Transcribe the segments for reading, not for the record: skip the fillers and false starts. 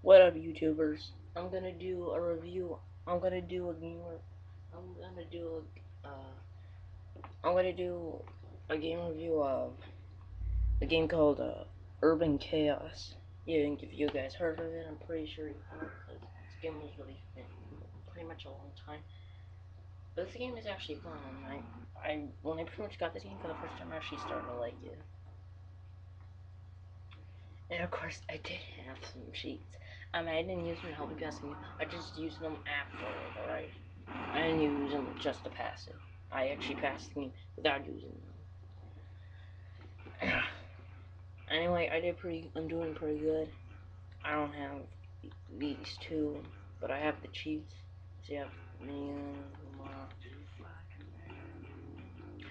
What up, YouTubers? I'm gonna do a review. I'm gonna do a game. I'm gonna do I'm gonna do a game review of a game called Urban Chaos. Yeah, and if you guys heard of it, I'm pretty sure you have, because this game was released in pretty much a long time. But this game is actually fun. I when I pretty much got this game for the first time, I actually started to like it. And of course, I did have some cheats. I didn't use them to help me pass the game. I just used them after, alright? I didn't use them just to pass it. I actually passed the game without using them. Anyway, I'm doing pretty good. I don't have these two, but I have the cheats. So you have minigun.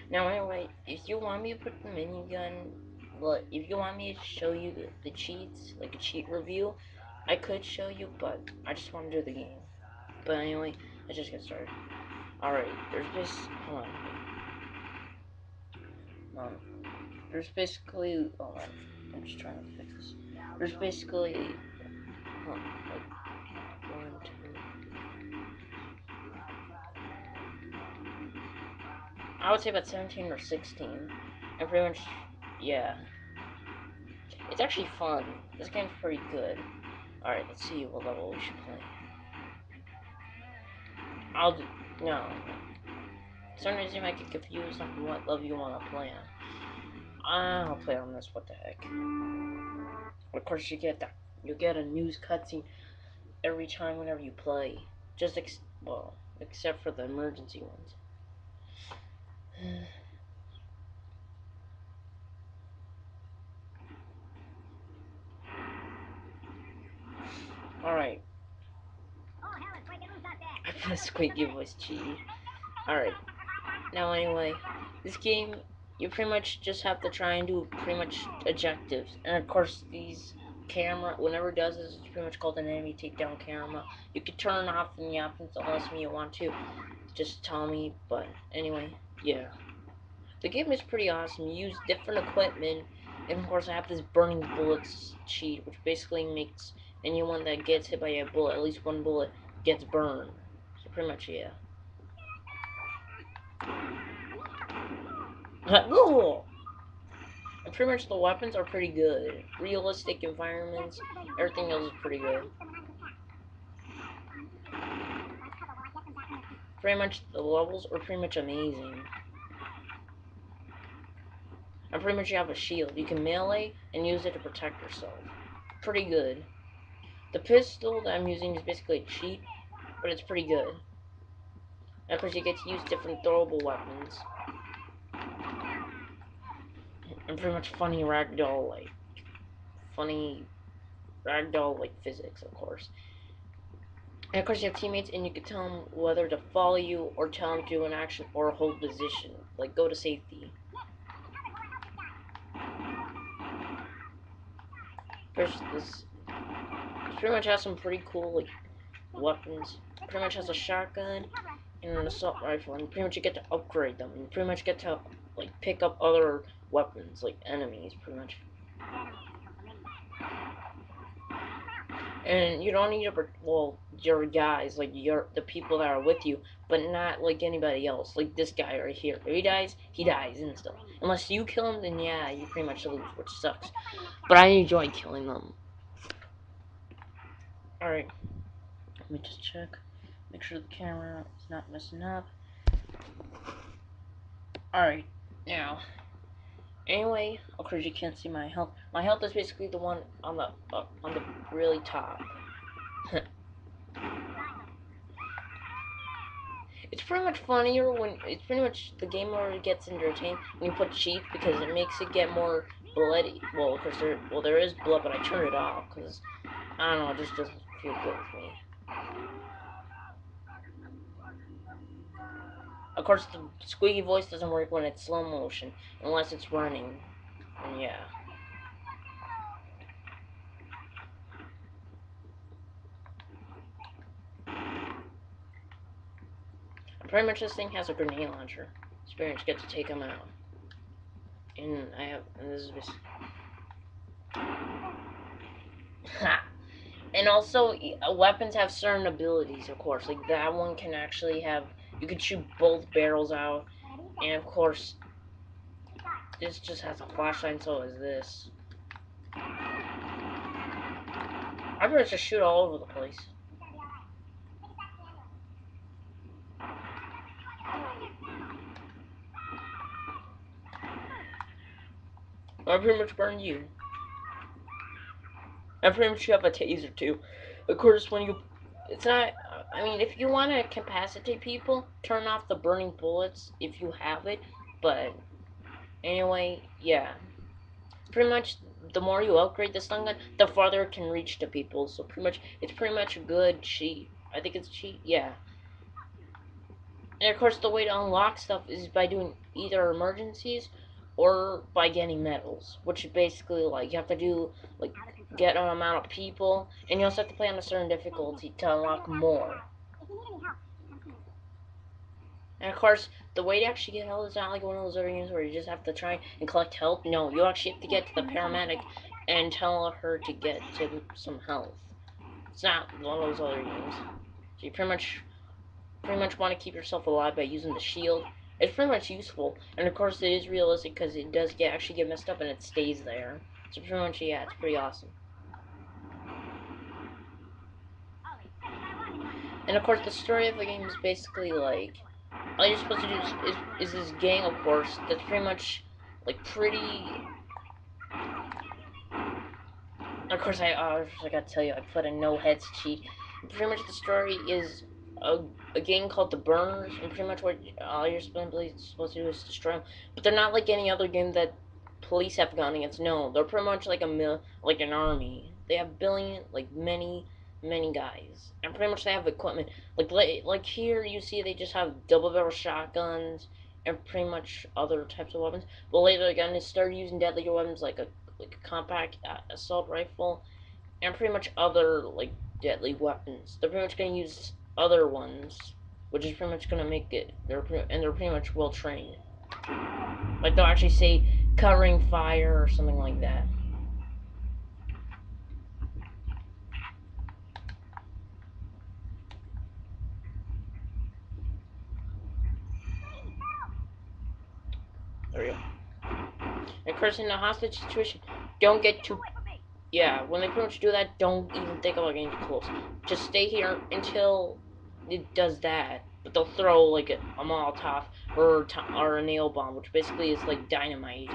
Now, anyway, if you want me to put the minigun, well, if you want me to show you the cheats, like a cheat review, I could show you, but I just want to do the game. But anyway, let's just get started. Alright, there's this. Hold on. There's basically. Hold on. I'm just trying to fix this. There's basically. Like, one, two. I would say about 17 or 16. And pretty much. Yeah. It's actually fun. This game's pretty good. Alright, let's see what level we should play. I'll do. No. For some reason, I get confused on what level you want to play on. I'll play on this. What the heck? Of course, you get a news cutscene every time whenever you play. Well, except for the emergency ones. Alright. I put a squeaky voice cheat. Alright. Now, anyway, this game, you pretty much just have to try and do pretty much objectives. And of course, these camera, whenever it does this, it's pretty much called an enemy takedown camera. You can turn off in the options unless you want to. Just tell me, but anyway, yeah. The game is pretty awesome. You use different equipment, and of course I have this burning bullets cheat, which basically makes anyone that gets hit by a bullet, at least one bullet, gets burned. So pretty much, yeah. And pretty much the weapons are pretty good. Realistic environments, everything else is pretty good. Pretty much the levels are pretty much amazing. And pretty much you have a shield. You can melee and use it to protect yourself. Pretty good. The pistol that I'm using is basically a cheat, but it's pretty good. And of course you get to use different throwable weapons. And pretty much funny ragdoll like physics, of course. And of course you have teammates and you can tell them whether to follow you or tell them to do an action or hold position. Like go to safety. There's this pretty much has some pretty cool like weapons. Pretty much has a shotgun and an assault rifle, and pretty much you get to upgrade them, and you pretty much get to like pick up other weapons, like enemies, pretty much. And you don't need to, well, your guys, like the people that are with you, but not like anybody else. Like this guy right here, if he dies instantly. Unless you kill him, then yeah, you pretty much lose, which sucks. But I enjoy killing them. All right, let me just check, make sure the camera is not messing up. All right, now. Anyway, of course you can't see my health. My health is basically the one on the really top. It's pretty much funnier when it's pretty much the game where it gets entertained when you put cheats because it makes it get more bloody. Well, of course there is blood, but I turn it off because I don't know, it just doesn't feel good with me. Of course, the squeaky voice doesn't work when it's slow motion unless it's running. And yeah. Pretty much this thing has a grenade launcher. Experience get to take them out. And this is ha. And also, weapons have certain abilities, of course. Like, that one can actually have... You can shoot both barrels out. And, of course, this just has a flashlight, so is this. I'm gonna just shoot all over the place. I pretty much burned you. I pretty much have a taser, too. Of course, when you... It's not... I mean, if you want to incapacitate people, turn off the burning bullets if you have it. But, anyway, yeah. Pretty much, the more you upgrade the stun gun, the farther it can reach to people. So pretty much, it's pretty much a good cheat. I think it's cheat, yeah. And of course, the way to unlock stuff is by doing either emergencies or by getting medals, which is basically like you have to do like get an amount of people, and you also have to play on a certain difficulty to unlock more. And of course, the way to actually get health is not like one of those other games where you just have to try and collect health. No, you actually have to get to the paramedic and tell her to get to some health. It's not one of those other games. So you pretty much want to keep yourself alive by using the shield. It's pretty much useful, and of course it is realistic because it does actually get messed up and it stays there. So pretty much, yeah, it's pretty awesome. And of course, the story of the game is basically like all you're supposed to do is this gang, of course, that's pretty much like pretty. Of course, I forgot to tell you, I put a no heads cheat. Pretty much, the story is a game called the Burners, and pretty much what all you're supposed to do is destroy them. But they're not like any other game that police have gone against. No, they're pretty much like like an army. They have many guys, and pretty much they have equipment. Like here, you see they just have double barrel shotguns and pretty much other types of weapons. But later again, they start using deadlier weapons like a compact assault rifle, and pretty much other like deadly weapons. They're pretty much gonna use other ones, which is pretty much gonna make it. They're pretty much well trained. Like they'll actually say covering fire or something like that. There we go. And of course, in a hostage situation, don't get too. Yeah, when they pretty much do that, don't even think about getting too close. Just stay here until it does that. But they'll throw like a Molotov or a nail bomb, which basically is like dynamite.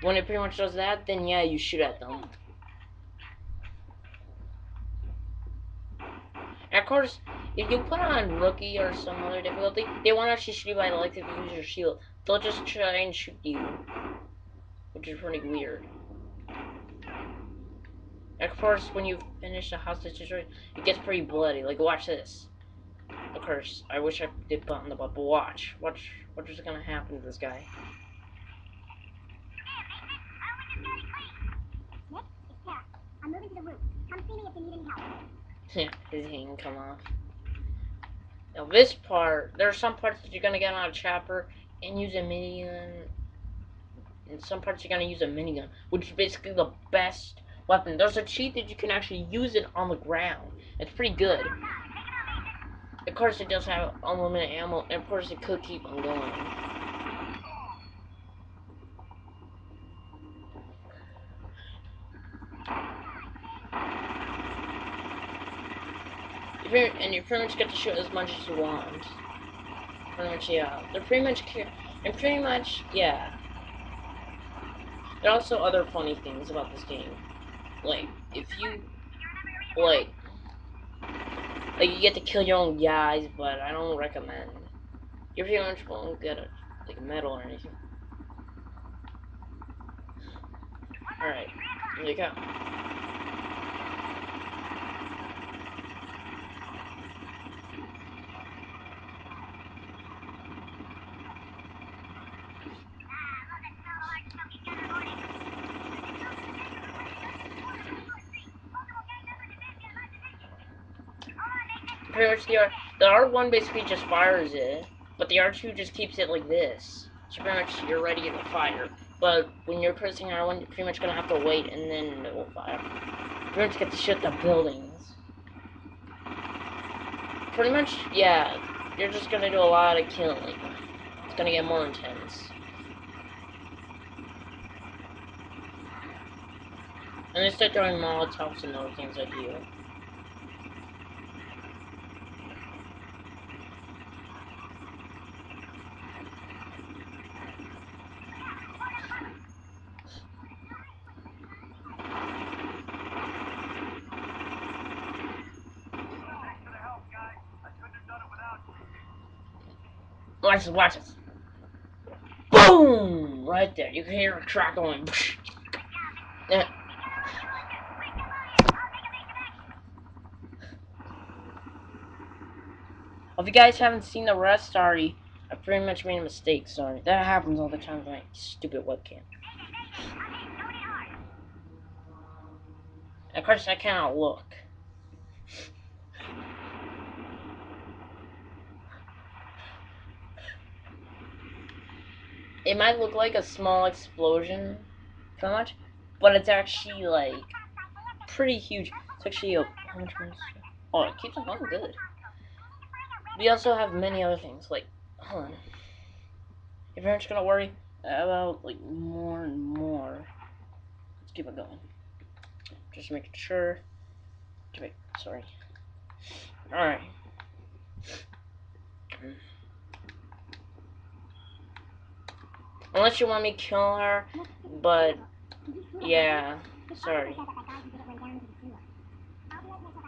When it pretty much does that, then yeah, you shoot at them. And of course, if you put on rookie or some other difficulty, they won't actually shoot you by the legs if you use your shield. They'll just try and shoot you, which is pretty weird. And of course, when you finish a hostage situation, it gets pretty bloody. Like, watch this. Of course, I wish I did button the butt, but watch what is gonna happen to this guy. Nick, it's Tara. I'm moving to the roof. Come see me if you need any help. Yeah, his hand come off. Now this part, there are some parts that you're gonna get on a chopper and use a minigun. In some parts, you're gonna use a minigun, which is basically the best weapon. There's a cheat that you can actually use it on the ground. It's pretty good. Of course, it does have unlimited ammo, and of course, it could keep on going. And you pretty much get to shoot as much as you want. Pretty much, yeah. They're pretty much, and pretty much, yeah. There are also other funny things about this game. Like, if you, like, you get to kill your own guys, but I don't recommend. You pretty much won't get a medal or anything. Alright, here you go. Pretty much the R1 basically just fires it, but the R2 just keeps it like this. So pretty much you're ready to fire. But when you're pressing R1, you're pretty much gonna have to wait and then it will fire. Pretty much get to shoot the buildings. Pretty much, yeah. You're just gonna do a lot of killing. It's gonna get more intense. And they start throwing Molotovs and other things at you. Watch this, watch this. Boom! Right there. You can hear a crack going. Yeah. If you guys haven't seen the rest, sorry. I pretty much made a mistake, sorry. That happens all the time with my stupid webcam. Of course, I cannot look. It might look like a small explosion, pretty much, but it's actually, like, pretty huge. It's actually a... How much more? Oh, it keeps on going good. We also have many other things, like... Hold on. If you're just gonna worry about, like, more and more... Let's keep it going. Just making sure... Wait, sorry. Alright. Unless you want me to kill her, but... Yeah, sorry.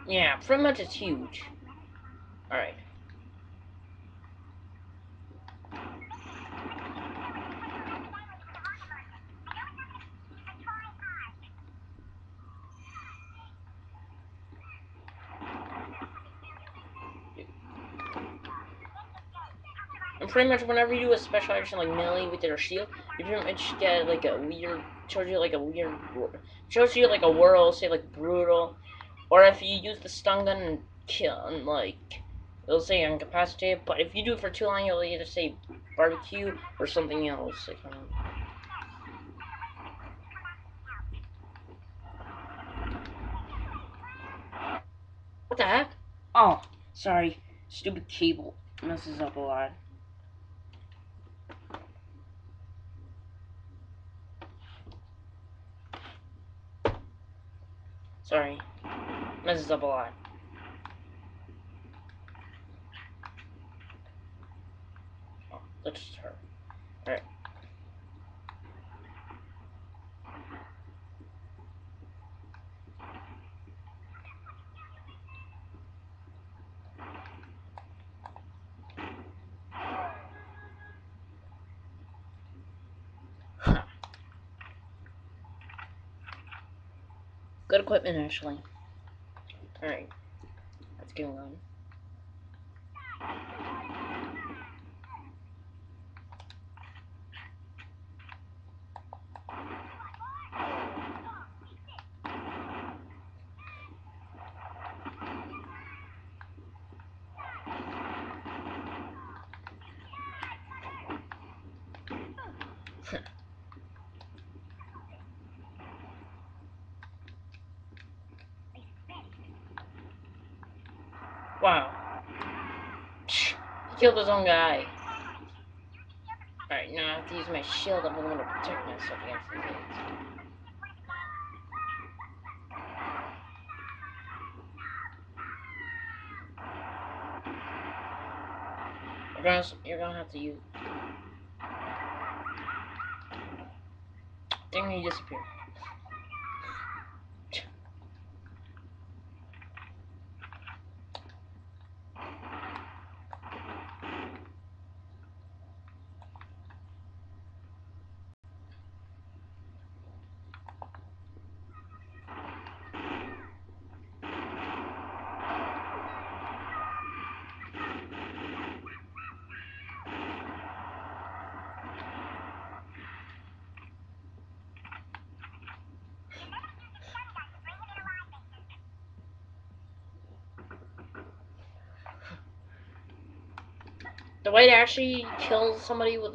Yeah, pretty much it's huge. Alright. And pretty much whenever you do a special action like melee with your shield, you pretty much get like a weird, shows you like a weird, shows you like a whirl, say like brutal, or if you use the stun gun and kill, and like, it'll say incapacitated, but if you do it for too long, it'll either say barbecue or something else. Like, what the heck? Oh, sorry. Stupid cable messes up a lot. Sorry. Messes up a lot. Oh, that's just her. Alright. Good equipment, actually. Alright. Let's get on. Wow. He killed his own guy. Alright, now I have to use my shield. I'm going to protect myself against the things. You're gonna have to use... Dang, he disappeared. The way to actually kill somebody with